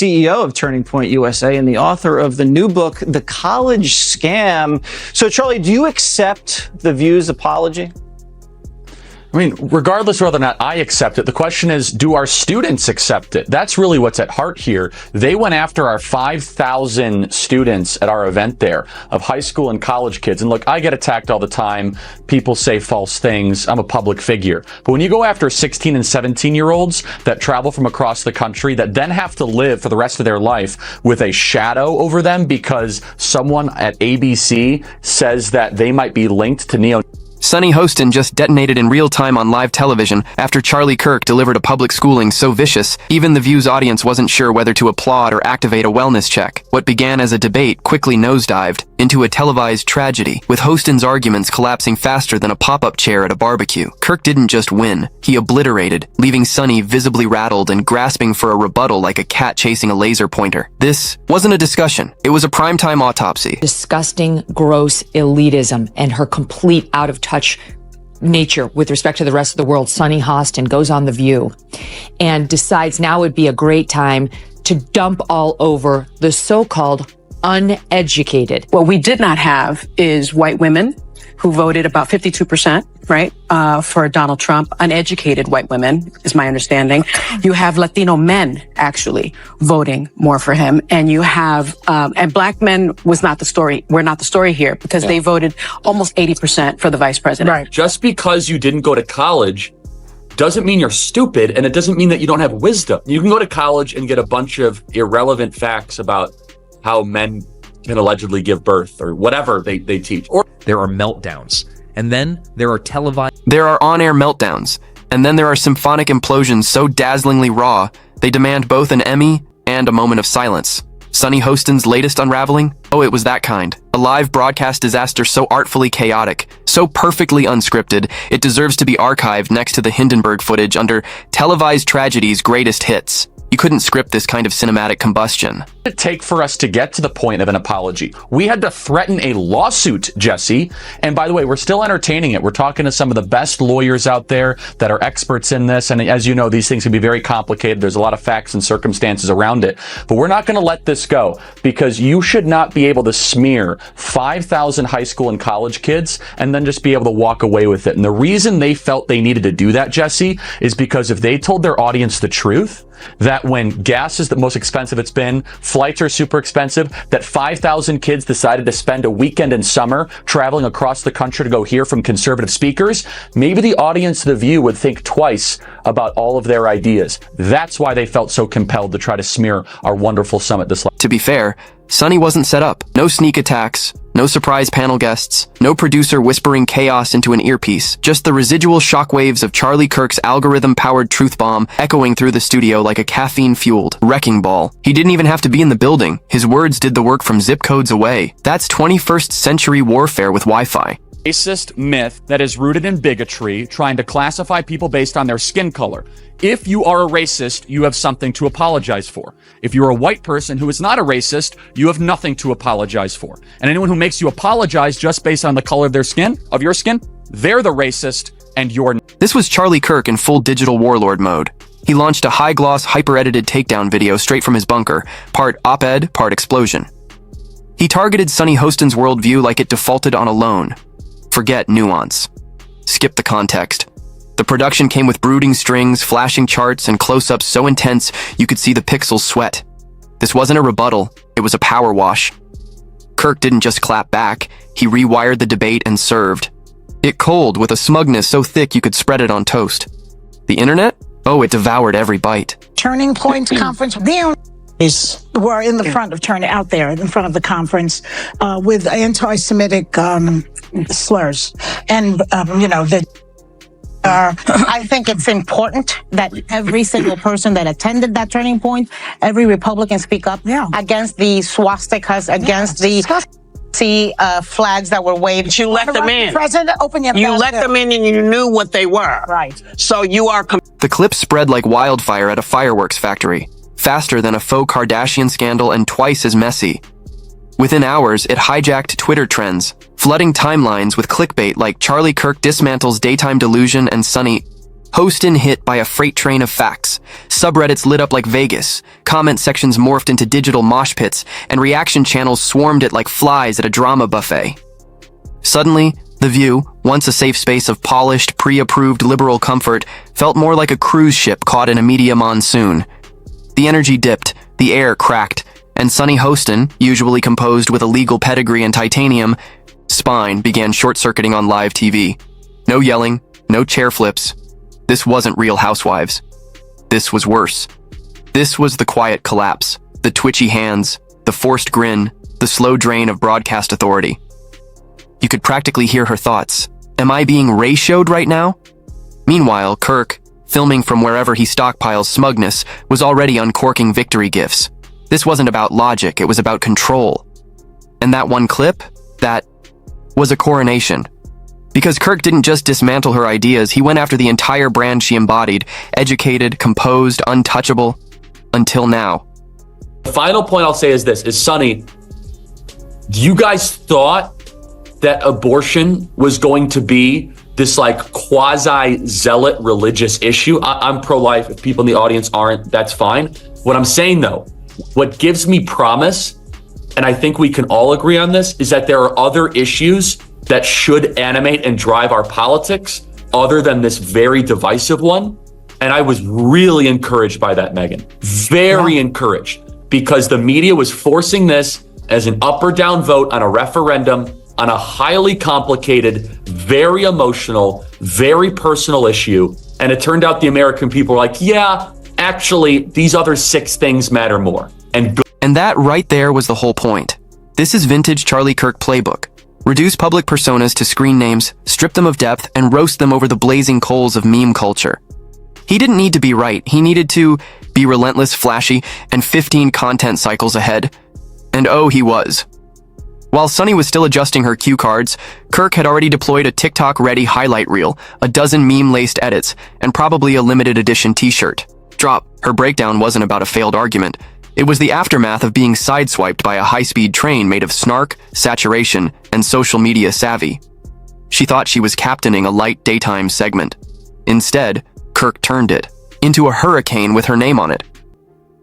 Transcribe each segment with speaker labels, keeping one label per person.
Speaker 1: CEO of Turning Point USA and the author of the new book, The College Scam. So, Charlie, do you accept the View's apology?
Speaker 2: I mean, regardless of whether or not I accept it, the question is, do our students accept it? That's really what's at heart here. They went after our 5,000 students at our event there of high school and college kids. And look, I get attacked all the time. People say false things. I'm a public figure. But when you go after 16 and 17-year-olds that travel from across the country that then have to live for the rest of their life with a shadow over them because someone at ABC says that they might be linked to neo.
Speaker 3: Sonny Hostin just detonated in real time on live television after Charlie Kirk delivered a public schooling so vicious, even the View's audience wasn't sure whether to applaud or activate a wellness check. What began as a debate quickly nosedived into a televised tragedy, with Hostin's arguments collapsing faster than a pop-up chair at a barbecue. Kirk didn't just win, he obliterated, leaving Sonny visibly rattled and grasping for a rebuttal like a cat chasing a laser pointer. This wasn't a discussion, it was a primetime autopsy.
Speaker 4: Disgusting, gross elitism and her complete out-of-touch nature with respect to the rest of the world. Sonny Hostin goes on The View and decides now would be a great time to dump all over the so-called uneducated.
Speaker 5: What we did not have is white women who voted about 52%, right, for Donald Trump. Uneducated white women, is my understanding. You have Latino men actually voting more for him. And you have, and black men was not the story. We're not the story here because they voted almost 80% for the vice president.
Speaker 2: Right. Just because you didn't go to college doesn't mean you're stupid, and it doesn't mean that you don't have wisdom. You can go to college and get a bunch of irrelevant facts about how men can allegedly give birth or whatever they teach. Or
Speaker 6: there are meltdowns, and then there are televised.
Speaker 3: There are on-air meltdowns, and then there are symphonic implosions so dazzlingly raw, they demand both an Emmy and a moment of silence. Sonny Hostin's latest unraveling? Oh, it was that kind. A live broadcast disaster so artfully chaotic, so perfectly unscripted, it deserves to be archived next to the Hindenburg footage under televised tragedy's greatest hits. You couldn't script this kind of cinematic combustion.
Speaker 2: what did it take for us to get to the point of an apology? We had to threaten a lawsuit, Jesse. And by the way, we're still entertaining it. We're talking to some of the best lawyers out there that are experts in this. And as you know, these things can be very complicated. There's a lot of facts and circumstances around it. But we're not going to let this go because you should not be able to smear 5,000 high school and college kids and then just be able to walk away with it. And the reason they felt they needed to do that, Jesse, is because if they told their audience the truth, that when gas is the most expensive it's been, flights are super expensive, that 5,000 kids decided to spend a weekend in summer traveling across the country to go hear from conservative speakers, maybe the audience of The View would think twice about all of their ideas. That's why they felt so compelled to try to smear our wonderful summit this last.
Speaker 3: To be fair, Sonny wasn't set up. No sneak attacks, no surprise panel guests, no producer whispering chaos into an earpiece, just the residual shockwaves of Charlie Kirk's algorithm-powered truth bomb echoing through the studio like a caffeine-fueled wrecking ball. He didn't even have to be in the building. His words did the work from zip codes away. That's 21st century warfare with Wi-Fi.
Speaker 2: Racist myth that is rooted in bigotry, trying to classify people based on their skin color. If you are a racist, you have something to apologize for. If you're a white person who is not a racist, you have nothing to apologize for. And anyone who makes you apologize just based on the color of their skin, of your skin, they're the racist and you're not.
Speaker 3: This was Charlie Kirk in full digital warlord mode. He launched a high-gloss, hyper-edited takedown video straight from his bunker, part op-ed, part explosion. He targeted Sonny Hostin's worldview like it defaulted on a loan. Forget nuance. Skip the context. The production came with brooding strings, flashing charts, and close-ups so intense you could see the pixels sweat. This wasn't a rebuttal, it was a power wash. Kirk didn't just clap back, he rewired the debate and served. It cold with a smugness so thick you could spread it on toast. The internet? Oh, it devoured every bite.
Speaker 7: Turning Point conference. Were in the front of out there in front of the conference with anti-Semitic slurs, and I think it's important that every single person that attended that Turning Point, every Republican speak up against the swastikas, against the flags that were waved.
Speaker 8: You let them in.
Speaker 7: President, open your
Speaker 8: You let them in and you knew what they were.
Speaker 7: Right.
Speaker 8: So you are.
Speaker 3: The clip spread like wildfire at a fireworks factory, faster than a faux Kardashian scandal and twice as messy. Within hours, it hijacked Twitter trends, flooding timelines with clickbait like Charlie Kirk dismantles daytime delusion and Sonny. Hostin hit by a freight train of facts. Subreddits lit up like Vegas. Comment sections morphed into digital mosh pits, and reaction channels swarmed it like flies at a drama buffet. Suddenly, The View, once a safe space of polished, pre-approved liberal comfort, felt more like a cruise ship caught in a media monsoon. The energy dipped, the air cracked, and Sunny Hostin, usually composed with a legal pedigree and titanium, spine began short-circuiting on live TV. No yelling, no chair flips. This wasn't Real Housewives. This was worse. This was the quiet collapse, the twitchy hands, the forced grin, the slow drain of broadcast authority. You could practically hear her thoughts. Am I being ratioed right now? Meanwhile, Kirk, filming from wherever he stockpiles smugness, was already uncorking victory gifs. This wasn't about logic, it was about control. And that one clip, that was a coronation. Because Kirk didn't just dismantle her ideas, he went after the entire brand she embodied, educated, composed, untouchable, until now.
Speaker 2: The final point I'll say is this, is Sunny, you guys thought that abortion was going to be this like quasi-zealot religious issue? I'm pro-life. If people in the audience aren't, that's fine. What I'm saying though, what gives me promise, and I think we can all agree on this, is that there are other issues that should animate and drive our politics other than this very divisive one. And I was really encouraged by that, Megan. Very encouraged, because the media was forcing this as an up or down vote on a referendum on a highly complicated, very emotional, very personal issue. And it turned out the American people were like, yeah, actually, these other 6 things matter more.
Speaker 3: And that right there was the whole point. This is vintage Charlie Kirk playbook. Reduce public personas to screen names, strip them of depth, and roast them over the blazing coals of meme culture. He didn't need to be right. He needed to be relentless, flashy, and 15 content cycles ahead. And oh, he was. While Sunny was still adjusting her cue cards, Kirk had already deployed a TikTok-ready highlight reel, a dozen meme-laced edits, and probably a limited edition t-shirt. Drop. Her breakdown wasn't about a failed argument. It was the aftermath of being sideswiped by a high-speed train made of snark, saturation, and social media savvy. She thought she was captaining a light daytime segment. Instead, Kirk turned it into a hurricane with her name on it.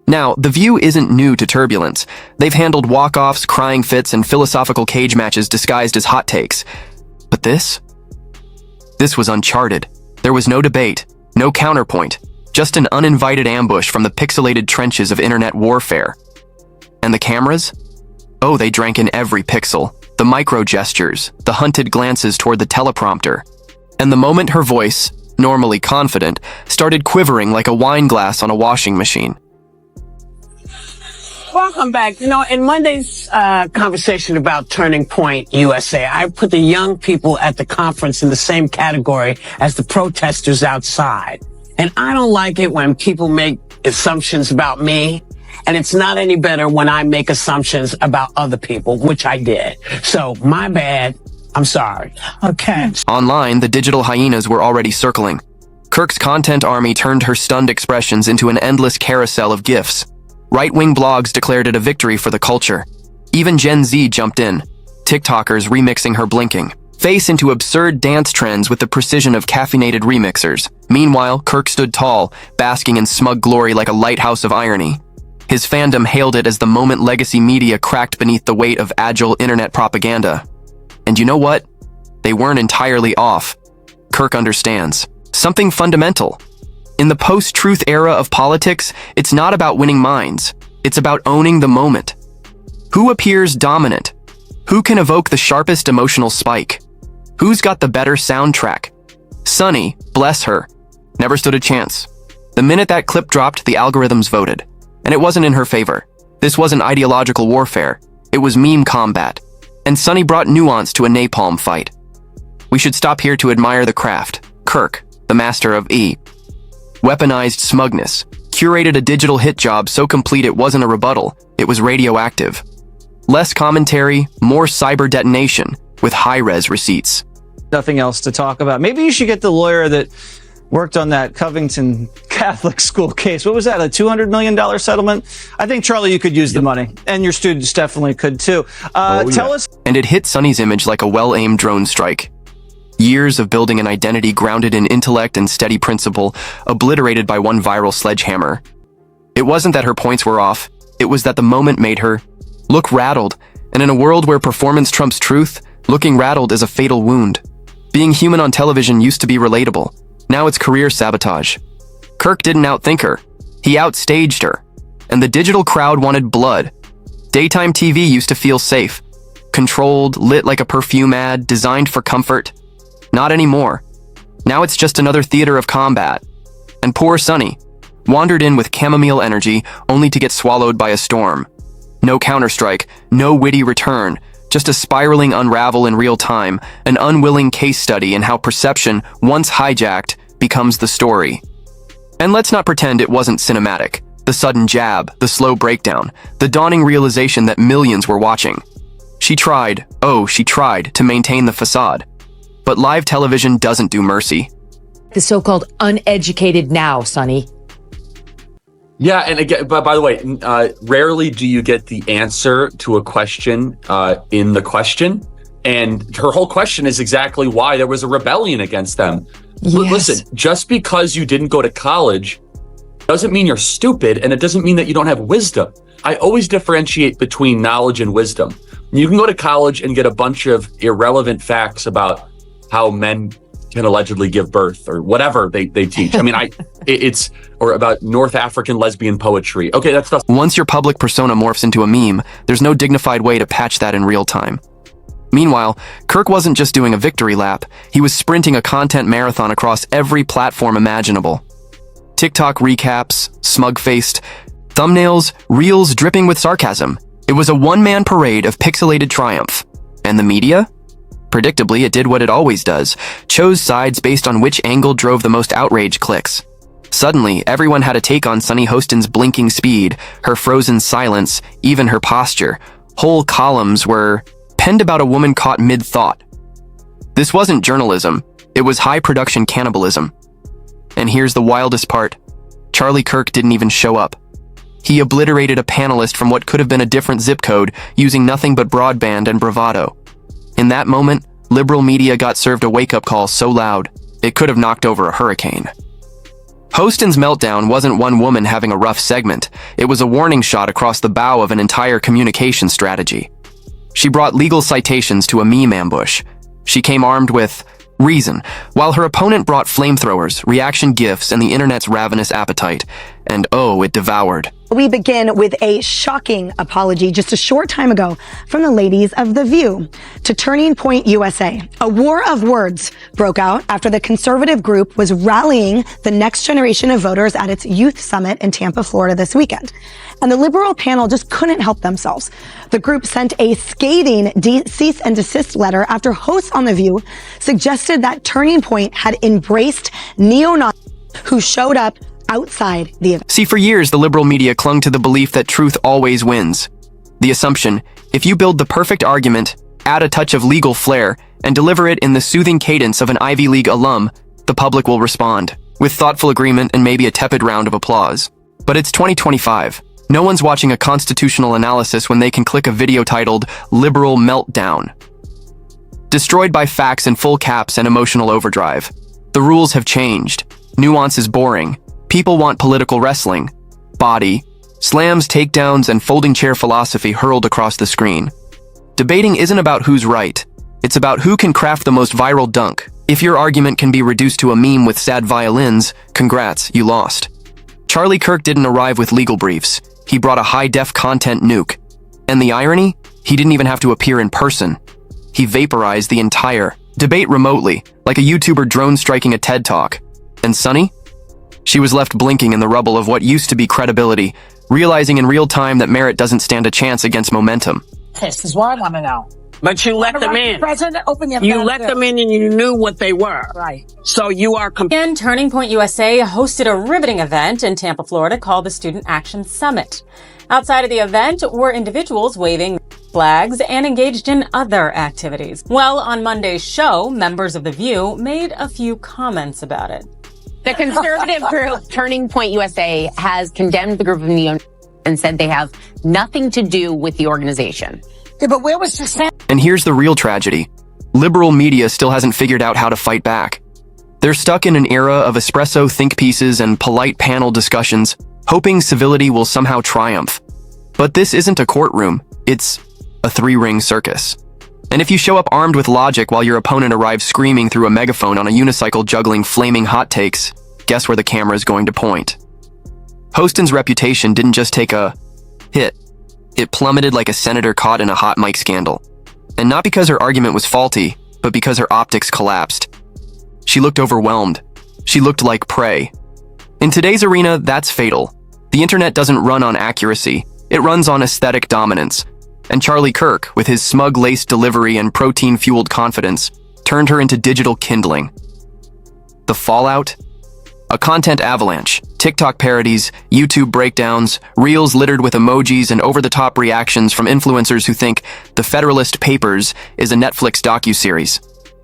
Speaker 3: Now, The View isn't new to turbulence. They've handled walk-offs, crying fits, and philosophical cage matches disguised as hot takes. But this? This was uncharted. There was no debate, no counterpoint, just an uninvited ambush from the pixelated trenches of internet warfare. And the cameras? Oh, they drank in every pixel. The micro gestures, the hunted glances toward the teleprompter. And the moment her voice, normally confident, started quivering like a wine glass on a washing machine.
Speaker 8: Welcome back. You know, in Monday's conversation about Turning Point USA, I put the young people at the conference in the same category as the protesters outside. And I don't like it when people make assumptions about me. And it's not any better when I make assumptions about other people, which I did. So my bad. I'm sorry. Okay.
Speaker 3: Online, the digital hyenas were already circling. Kirk's content army turned her stunned expressions into an endless carousel of GIFs. Right-wing blogs declared it a victory for the culture. Even Gen Z jumped in, TikTokers remixing her blinking face into absurd dance trends with the precision of caffeinated remixers. Meanwhile, Kirk stood tall, basking in smug glory like a lighthouse of irony. His fandom hailed it as the moment legacy media cracked beneath the weight of agile internet propaganda. And you know what? They weren't entirely off. Kirk understands something fundamental. In the post-truth era of politics, it's not about winning minds. It's about owning the moment. Who appears dominant? Who can evoke the sharpest emotional spike? Who's got the better soundtrack? Sunny, bless her, never stood a chance. The minute that clip dropped, the algorithms voted. And it wasn't in her favor. This wasn't ideological warfare. It was meme combat. And Sunny brought nuance to a napalm fight. We should stop here to admire the craft. Kirk, the master of E. Weaponized smugness, curated a digital hit job so complete it wasn't a rebuttal, it was radioactive. Less commentary, more cyber detonation, with high-res receipts.
Speaker 1: Nothing else to talk about. Maybe you should get the lawyer that worked on that Covington Catholic school case. What was that, a $200 million settlement? I think, Charlie, you could use the money, and your students definitely could too. Tell us.
Speaker 3: And it hit Sunny's image like a well-aimed drone strike. Years of building an identity grounded in intellect and steady principle, obliterated by one viral sledgehammer. It wasn't that her points were off, it was that the moment made her look rattled, and in a world where performance trumps truth, looking rattled is a fatal wound. Being human on television used to be relatable. Now it's career sabotage. Kirk didn't outthink her. He outstaged her. And the digital crowd wanted blood. Daytime TV used to feel safe. Controlled, lit like a perfume ad, designed for comfort. Not anymore. Now it's just another theater of combat. And poor Sonny wandered in with chamomile energy only to get swallowed by a storm. No counterstrike, no witty return, just a spiraling unravel in real time, an unwilling case study in how perception, once hijacked, becomes the story. And let's not pretend it wasn't cinematic. The sudden jab, the slow breakdown, the dawning realization that millions were watching. She tried to maintain the facade. But live television doesn't do mercy.
Speaker 4: The so-called uneducated now, Sonny.
Speaker 2: Yeah, and again, by the way, rarely do you get the answer to a question in the question. And her whole question is exactly why there was a rebellion against them.
Speaker 4: Yes.
Speaker 2: Listen, just because you didn't go to college doesn't mean you're stupid, and it doesn't mean that you don't have wisdom. I always differentiate between knowledge and wisdom. You can go to college and get a bunch of irrelevant facts about how men can allegedly give birth or whatever they teach. I mean, it's or about North African lesbian poetry. Okay, that's stuff.
Speaker 3: Once your public persona morphs into a meme, there's no dignified way to patch that in real time. Meanwhile, Kirk wasn't just doing a victory lap, he was sprinting a content marathon across every platform imaginable. TikTok recaps, smug-faced, thumbnails, reels dripping with sarcasm. It was a one-man parade of pixelated triumph. And the media? Predictably, it did what it always does, chose sides based on which angle drove the most outrage clicks. Suddenly, everyone had a take on Sunny Hostin's blinking speed, her frozen silence, even her posture. Whole columns were penned about a woman caught mid-thought. This wasn't journalism, it was high-production cannibalism. And here's the wildest part. Charlie Kirk didn't even show up. He obliterated a panelist from what could have been a different zip code using nothing but broadband and bravado. In that moment, liberal media got served a wake-up call so loud, it could have knocked over a hurricane. Hostin's meltdown wasn't one woman having a rough segment, it was a warning shot across the bow of an entire communication strategy. She brought legal citations to a meme ambush. She came armed with reason, while her opponent brought flamethrowers, reaction gifs, and the internet's ravenous appetite. And oh, it devoured.
Speaker 9: We begin with a shocking apology just a short time ago from the ladies of The View to Turning Point USA. A war of words broke out after the conservative group was rallying the next generation of voters at its youth summit in Tampa, Florida this weekend. And the liberal panel just couldn't help themselves. The group sent a scathing cease and desist letter after hosts on The View suggested that Turning Point had embraced neo-Nazis who showed up outside the event.
Speaker 3: See, for years, the liberal media clung to the belief that truth always wins. The assumption, if you build the perfect argument, add a touch of legal flair, and deliver it in the soothing cadence of an Ivy League alum, the public will respond, with thoughtful agreement and maybe a tepid round of applause. But it's 2025. No one's watching a constitutional analysis when they can click a video titled, Liberal Meltdown. Destroyed by facts in full caps and emotional overdrive. The rules have changed. Nuance is boring. People want political wrestling. Body, slams, takedowns, and folding chair philosophy hurled across the screen. Debating isn't about who's right. It's about who can craft the most viral dunk. If your argument can be reduced to a meme with sad violins, congrats, you lost. Charlie Kirk didn't arrive with legal briefs. He brought a high-def content nuke. And the irony? He didn't even have to appear in person. He vaporized the entire debate remotely, like a YouTuber drone striking a TED Talk. And Sunny? She was left blinking in the rubble of what used to be credibility, realizing in real time that merit doesn't stand a chance against momentum.
Speaker 10: This is what I want to know.
Speaker 8: But you let them in.
Speaker 10: President, open your
Speaker 8: You let them in and you knew what they were.
Speaker 10: Right.
Speaker 8: So you are...
Speaker 11: Again, Turning Point USA hosted a riveting event in Tampa, Florida called the Student Action Summit. Outside of the event were individuals waving flags and engaged in other activities. Well, on Monday's show, members of The View made a few comments about it.
Speaker 12: The conservative group Turning Point USA has condemned the group of neo and said they have nothing to do with the organization.
Speaker 10: Yeah, but where was the...
Speaker 3: And here's the real tragedy. liberal media still hasn't figured out how to fight back. They're stuck in an era of espresso think pieces and polite panel discussions, hoping civility will somehow triumph. But this isn't a courtroom, it's a three-ring circus. And if you show up armed with logic while your opponent arrives screaming through a megaphone on a unicycle juggling flaming hot takes, guess where the camera is going to point. Hostin's reputation didn't just take a hit. It plummeted like a senator caught in a hot mic scandal. And not because her argument was faulty, but because her optics collapsed. She looked overwhelmed. She looked like prey. In today's arena, that's fatal. The internet doesn't run on accuracy. It runs on aesthetic dominance. And Charlie Kirk, with his smug-laced delivery and protein-fueled confidence, turned her into digital kindling. The fallout? A content avalanche. TikTok parodies, YouTube breakdowns, reels littered with emojis and over-the-top reactions from influencers who think The Federalist Papers is a Netflix docuseries.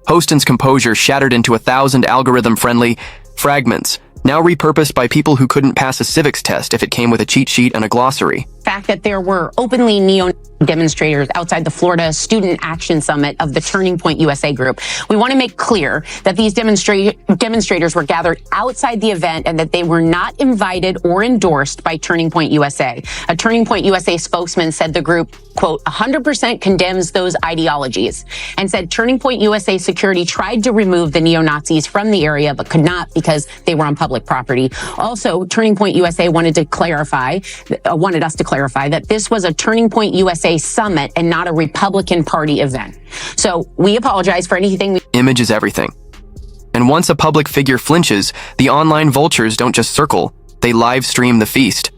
Speaker 3: Hostin's composure shattered into 1,000 algorithm-friendly fragments, now repurposed by people who couldn't pass a civics test if it came with a cheat sheet and a glossary.
Speaker 12: Fact that there were openly neo-demonstrators outside the Florida Student Action Summit of the Turning Point USA group. We want to make clear that these demonstrators were gathered outside the event and that they were not invited or endorsed by Turning Point USA. A Turning Point USA spokesman said the group, quote, 100% condemns those ideologies, and said Turning Point USA security tried to remove the neo-Nazis from the area but could not because they were on public property. Also, Turning Point USA wanted us to clarify that this was a Turning Point USA summit and not a Republican Party event. So we apologize for anything.
Speaker 3: Image is everything. And once a public figure flinches, the online vultures don't just circle, they live stream the feast.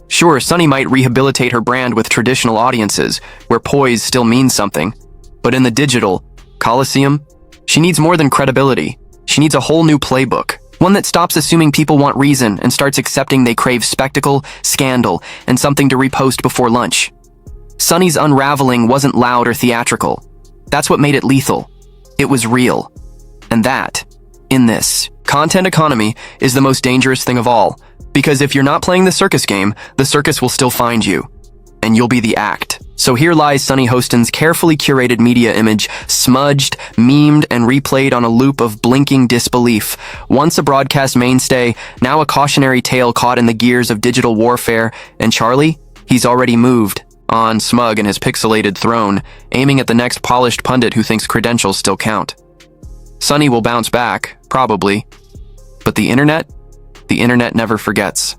Speaker 3: Sure, Sunny might rehabilitate her brand with traditional audiences, where poise still means something. But in the digital Coliseum, she needs more than credibility. She needs a whole new playbook. One that stops assuming people want reason and starts accepting they crave spectacle, scandal, and something to repost before lunch. Sunny's unraveling wasn't loud or theatrical. That's what made it lethal. It was real. And that, in this content economy, is the most dangerous thing of all. Because if you're not playing the circus game, the circus will still find you. And you'll be the act. So here lies Sunny Hostin's carefully curated media image, smudged, memed, and replayed on a loop of blinking disbelief. Once a broadcast mainstay, now a cautionary tale caught in the gears of digital warfare. And Charlie? He's already moved, on smug in his pixelated throne, aiming at the next polished pundit who thinks credentials still count. Sunny will bounce back, probably. But the internet never forgets.